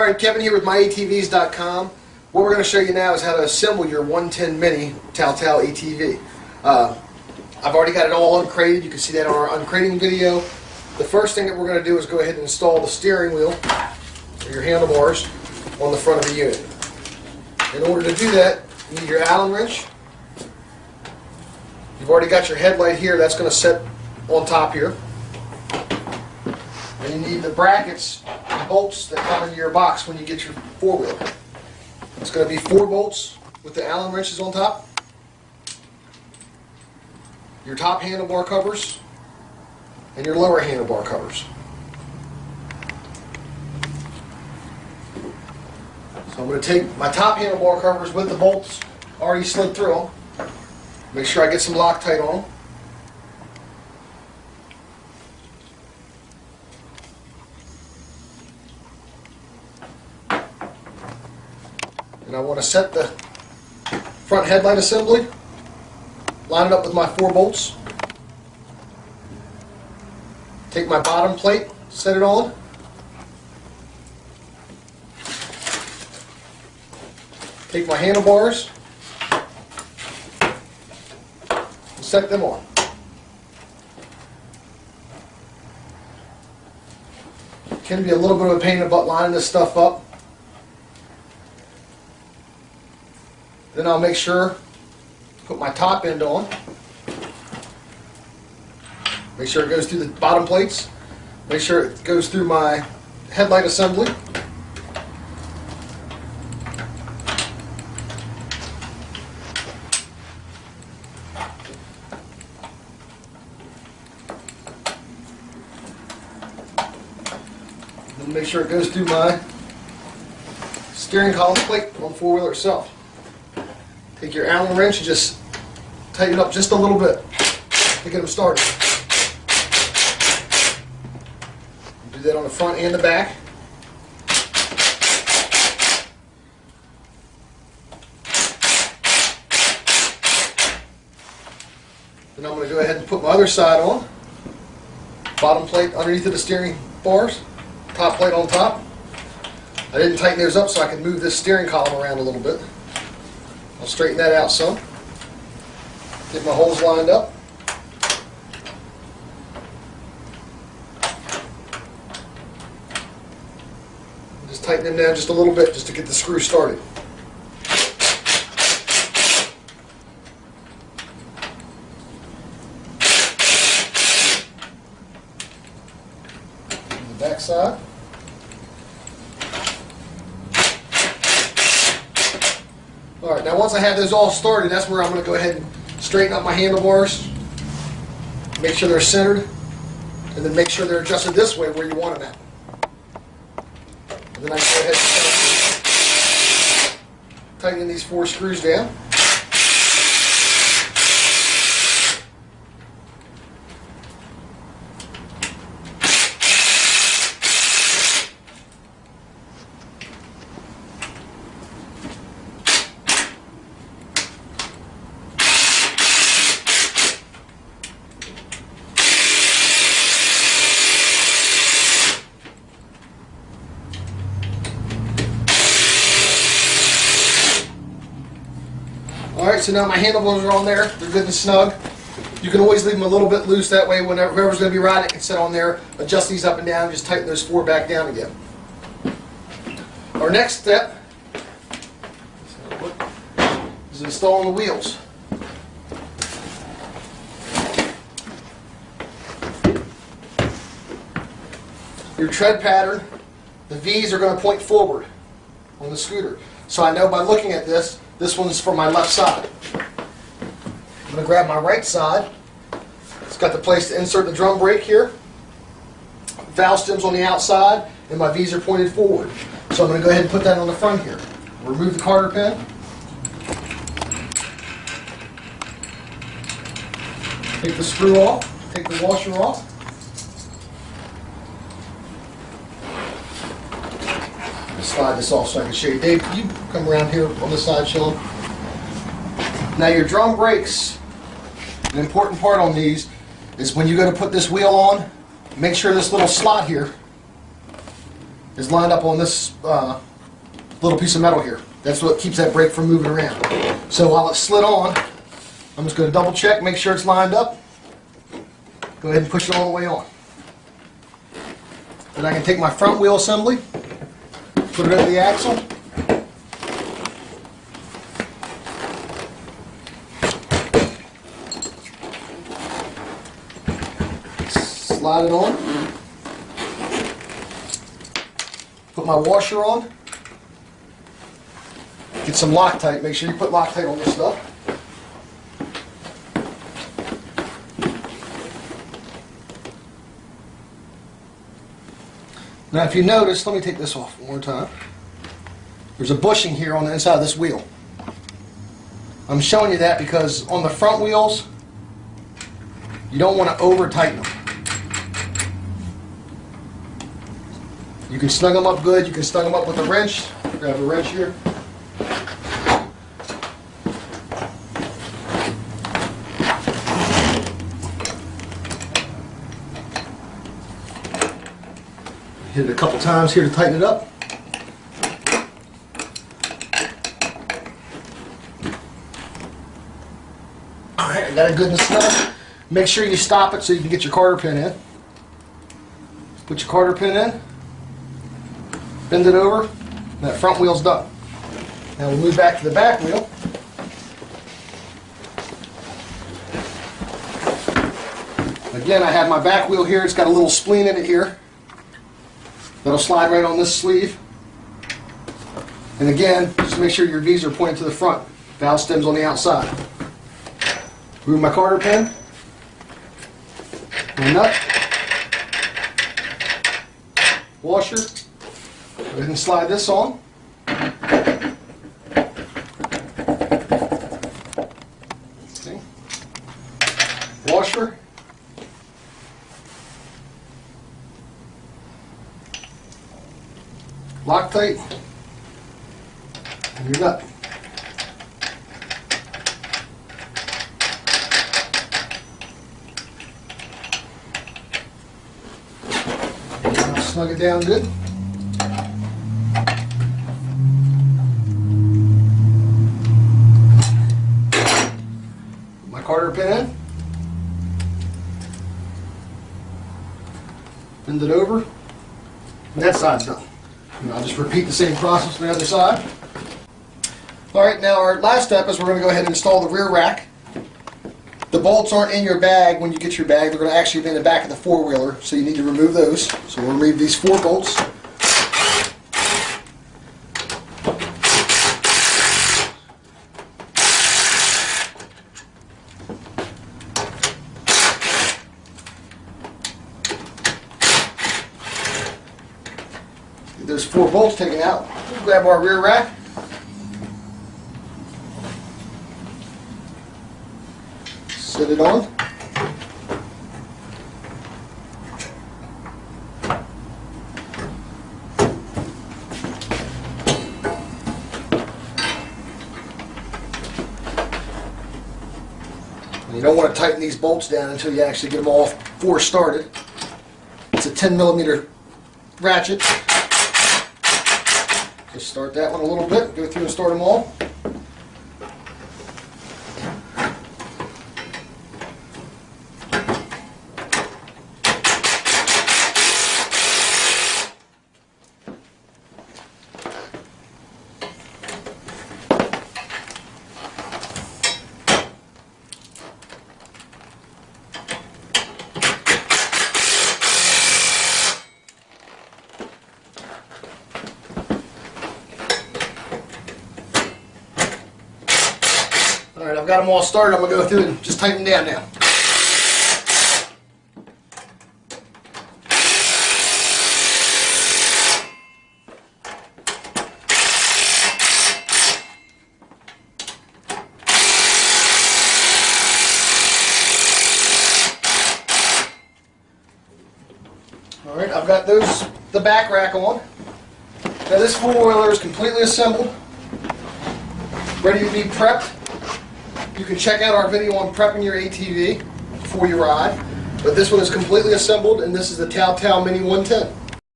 Alright, Kevin here with myATVs.com. What we're going to show you now is how to assemble your 110 Mini Telltale ATV. I've already got it all uncrated. You can see that on our uncrating video. The first thing that we're going to do is go ahead and install the steering wheel, or your handlebars, on the front of the unit. In order to do that, you need your Allen wrench. You've already got your headlight here. That's going to sit on top here. And you need the brackets and bolts that come into your box when you get your four-wheel. It's going to be 4 bolts with the Allen wrenches on top. Your top handlebar covers and your lower handlebar covers. So I'm going to take my top handlebar covers with the bolts already slid through them. Make sure I get some Loctite on them. And I want to set the front headlight assembly, line it up with my 4 bolts, take my bottom plate, set it on, take my handlebars, and set them on. It can be a little bit of a pain in the butt lining this stuff up. Then I'll make sure to put my top end on. Make sure it goes through the bottom plates. Make sure it goes through my headlight assembly. Then make sure it goes through my steering column plate on the four-wheeler itself. Take your Allen wrench and just tighten it up just a little bit to get them started. Do that on the front and the back. Then I'm going to go ahead and put my other side on. Bottom plate underneath of the steering bars, top plate on top. I didn't tighten those up so I could move this steering column around a little bit. I'll straighten that out some. Get my holes lined up. Just tighten them down just a little bit just to get the screw started. On the back side. Alright, now once I have those all started, that's where I'm going to go ahead and straighten up my handlebars, make sure they're centered, and then make sure they're adjusted this way where you want them at. And then I go ahead and start tightening these 4 screws down. Alright, so now my handlebars are on there. They're good and snug. You can always leave them a little bit loose, that way whenever whoever's going to be riding it can sit on there, adjust these up and down, and just tighten those 4 back down again. Our next step is installing the wheels. Your tread pattern, the V's are going to point forward on the scooter. So I know by looking at this, this one's for my left side. I'm going to grab my right side. It's got the place to insert the drum brake here. Valve stem's on the outside, and my V's are pointed forward. So I'm going to go ahead and put that on the front here. Remove the carter pin. Take the screw off. Take the washer off. Slide this off so I can show you. Dave, can you come around here on the side, show them? Now your drum brakes, an important part on these is when you go to put this wheel on, make sure this little slot here is lined up on this little piece of metal here. That's what keeps that brake from moving around. So while it's slid on, I'm just going to double check, make sure it's lined up. Go ahead and push it all the way on. Then I can take my front wheel assembly, put it over the axle. Slide it on. Put my washer on. Get some Loctite. Make sure you put Loctite on this stuff. Now if you notice, let me take this off one more time. There's a bushing here on the inside of this wheel. I'm showing you that because on the front wheels, you don't want to over tighten them. You can snug them up good, you can snug them up with a wrench. Grab a wrench here. Hit it a couple times here to tighten it up. Alright, I got it good and snug. Make sure you stop it so you can get your quarter pin in. Put your quarter pin in. Bend it over, and that front wheel's done. Now we'll move back to the back wheel. Again, I have my back wheel here. It's got a little spleen in it here. That'll slide right on this sleeve. And again, just make sure your V's are pointed to the front. Valve stem's on the outside. Remove my quarter pin. My nut. Washer. Go ahead and slide this on. Okay. Washer. Loctite. And your nut. Now snug it down good. Quarter pin in, bend it over, and that side's done. And I'll just repeat the same process on the other side. Alright, now our last step is we're going to go ahead and install the rear rack. The bolts aren't in your bag when you get your bag, they're going to actually be in the back of the four-wheeler, so you need to remove those. So we'll remove these 4 bolts. There's 4 bolts taken out. We'll grab our rear rack. Set it on. And you don't want to tighten these bolts down until you actually get them all 4 started. It's a 10mm ratchet. Just start that one a little bit, go through and start them all. Alright, I've got them all started. I'm going to go through and just tighten them down now. Alright, I've got the back rack on. Now this four-wheeler is completely assembled, ready to be prepped. You can check out our video on prepping your ATV before you ride. But this one is completely assembled, and this is the Tao Tao Mini 110.